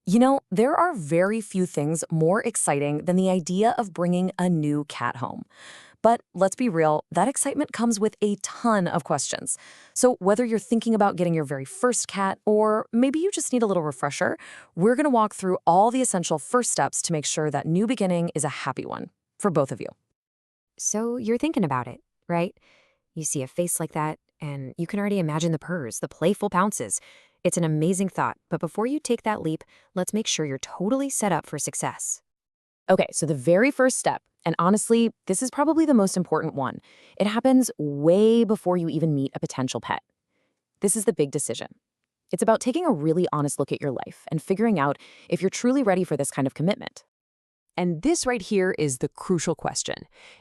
You know, there are very few things more exciting than the idea of bringing a new cat home. But let's be real, that excitement comes with a ton of questions. So whether you're thinking about getting your very first cat or maybe you just need a little refresher, we're going to walk through all the essential first steps to make sure that new beginning is a happy one for both of you. So you're thinking about it, right? You see a face like that, and you can already imagine the purrs, the playful pounces. It's an amazing thought, but before you take that leap, let's make sure you're totally set up for success. Okay, so the very first step, and honestly, this is probably the most important one, it happens way before you even meet a potential pet. This is the big decision. It's about taking a really honest look at your life and figuring out if you're truly ready for this kind of commitment. And this right here is the crucial question.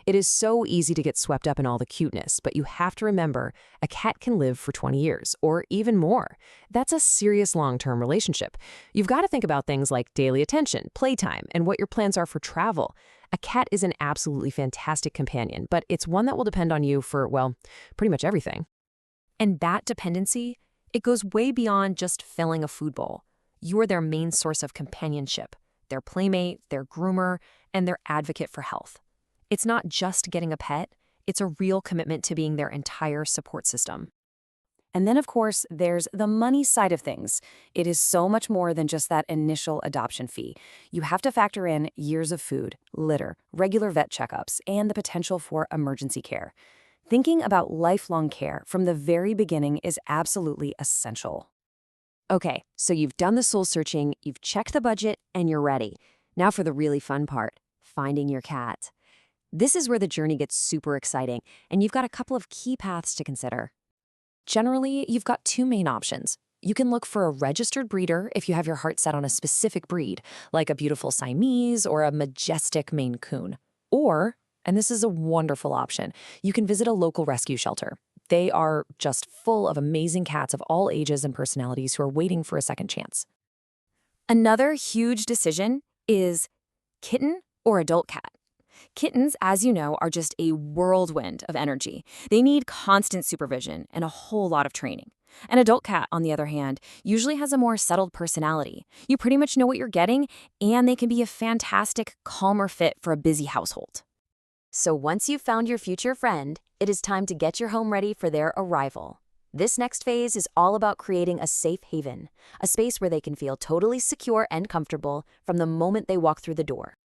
It is so easy to get swept up in all the cuteness, but you have to remember a cat can live for 20 years or even more. That's a serious long-term relationship. You've got to think about things like daily attention, playtime, and what your plans are for travel. A cat is an absolutely fantastic companion, but it's one that will depend on you for, well, pretty much everything. And that dependency, it goes way beyond just filling a food bowl. You're their main source of companionship, their playmate, their groomer, and their advocate for health. It's not just getting a pet, it's a real commitment to being their entire support system. And then, of course, there's the money side of things. It is so much more than just that initial adoption fee. You have to factor in years of food, litter, regular vet checkups, and the potential for emergency care. Thinking about lifelong care from the very beginning is absolutely essential. Okay, so you've done the soul searching, you've checked the budget, and you're ready. Now for the really fun part, finding your cat. This is where the journey gets super exciting, and you've got a couple of key paths to consider. Generally, you've got two main options. You can look for a registered breeder if you have your heart set on a specific breed, like a beautiful Siamese or a majestic Maine Coon. Or, and this is a wonderful option, you can visit a local rescue shelter. They are just full of amazing cats of all ages and personalities who are waiting for a second chance. Another huge decision is kitten or adult cat. Kittens, as you know, are just a whirlwind of energy. They need constant supervision and a whole lot of training. An adult cat, on the other hand, usually has a more settled personality. You pretty much know what you're getting, and they can be a fantastic, calmer fit for a busy household. So once you've found your future friend, it is time to get your home ready for their arrival. This next phase is all about creating a safe haven, a space where they can feel totally secure and comfortable from the moment they walk through the door.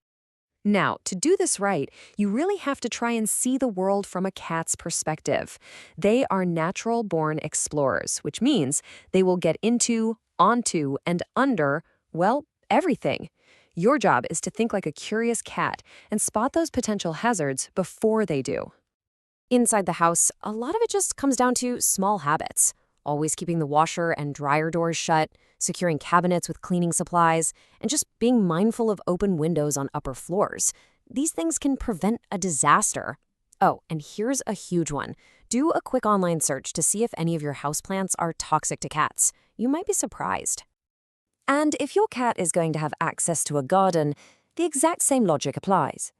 Now, to do this right, you really have to try and see the world from a cat's perspective. They are natural-born explorers, which means they will get into, onto, and under, well, everything. Your job is to think like a curious cat and spot those potential hazards before they do. Inside the house, a lot of it just comes down to small habits. Always keeping the washer and dryer doors shut, securing cabinets with cleaning supplies, and just being mindful of open windows on upper floors. These things can prevent a disaster. Oh, and here's a huge one. Do a quick online search to see if any of your houseplants are toxic to cats. You might be surprised. And if your cat is going to have access to a garden, the exact same logic applies.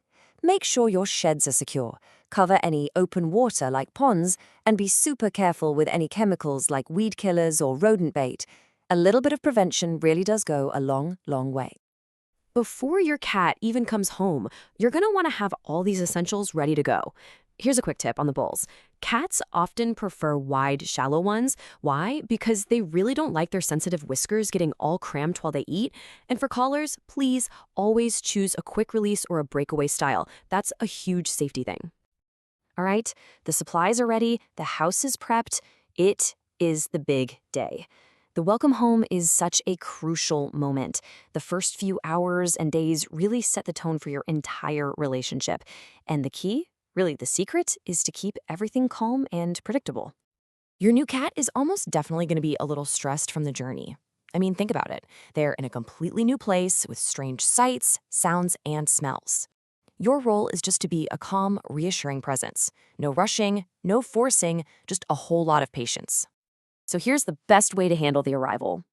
Make sure your sheds are secure, cover any open water like ponds, and be super careful with any chemicals like weed killers or rodent bait. A little bit of prevention really does go a long, long way. Before your cat even comes home, you're going to want to have all these essentials ready to go. Here's a quick tip on the bowls. Cats often prefer wide, shallow ones. Why? Because they really don't like their sensitive whiskers getting all crammed while they eat. And for collars, please always choose a quick release or a breakaway style. That's a huge safety thing. All right, the supplies are ready, the house is prepped. It is the big day. The welcome home is such a crucial moment. The first few hours and days really set the tone for your entire relationship. And the key? Really, the secret is to keep everything calm and predictable. Your new cat is almost definitely going to be a little stressed from the journey. I mean, think about it. They're in a completely new place with strange sights, sounds, and smells. Your role is just to be a calm, reassuring presence. No rushing, no forcing, just a whole lot of patience. So here's the best way to handle the arrival.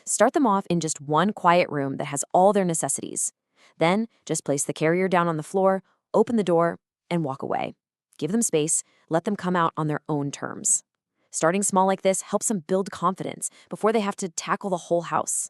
Start them off in just one quiet room that has all their necessities. Then just place the carrier down on the floor, open the door, and walk away. Give them space, let them come out on their own terms. Starting small like this helps them build confidence before they have to tackle the whole house.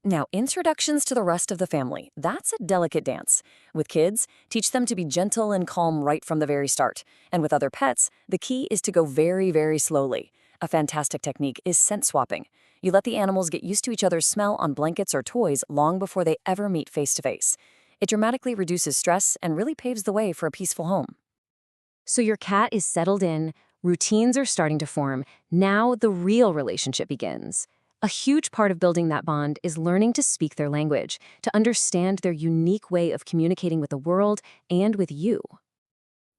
Now, introductions to the rest of the family, that's a delicate dance. With kids, teach them to be gentle and calm right from the very start. And with other pets, the key is to go very, very slowly. A fantastic technique is scent swapping. You let the animals get used to each other's smell on blankets or toys long before they ever meet face to face. It dramatically reduces stress and really paves the way for a peaceful home. So your cat is settled in, routines are starting to form. Now the real relationship begins. A huge part of building that bond is learning to speak their language, to understand their unique way of communicating with the world and with you.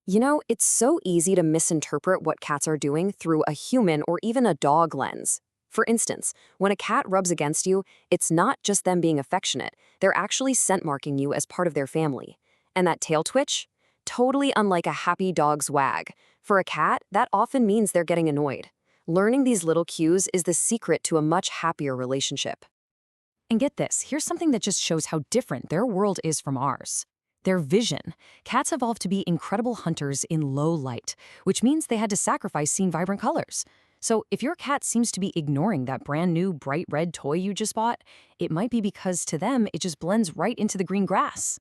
You know, it's so easy to misinterpret what cats are doing through a human or even a dog lens. For instance, when a cat rubs against you, it's not just them being affectionate, they're actually scent marking you as part of their family. And that tail twitch? Totally unlike a happy dog's wag. For a cat, that often means they're getting annoyed. Learning these little cues is the secret to a much happier relationship. And get this, here's something that just shows how different their world is from ours. Their vision. Cats evolved to be incredible hunters in low light, which means they had to sacrifice seeing vibrant colors. So if your cat seems to be ignoring that brand new bright red toy you just bought, it might be because to them it just blends right into the green grass.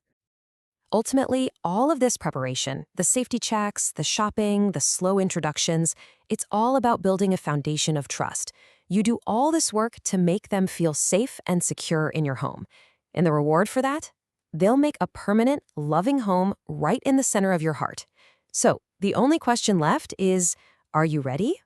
Ultimately, all of this preparation, the safety checks, the shopping, the slow introductions, it's all about building a foundation of trust. You do all this work to make them feel safe and secure in your home. And the reward for that? They'll make a permanent, loving home right in the center of your heart. So, the only question left is, are you ready?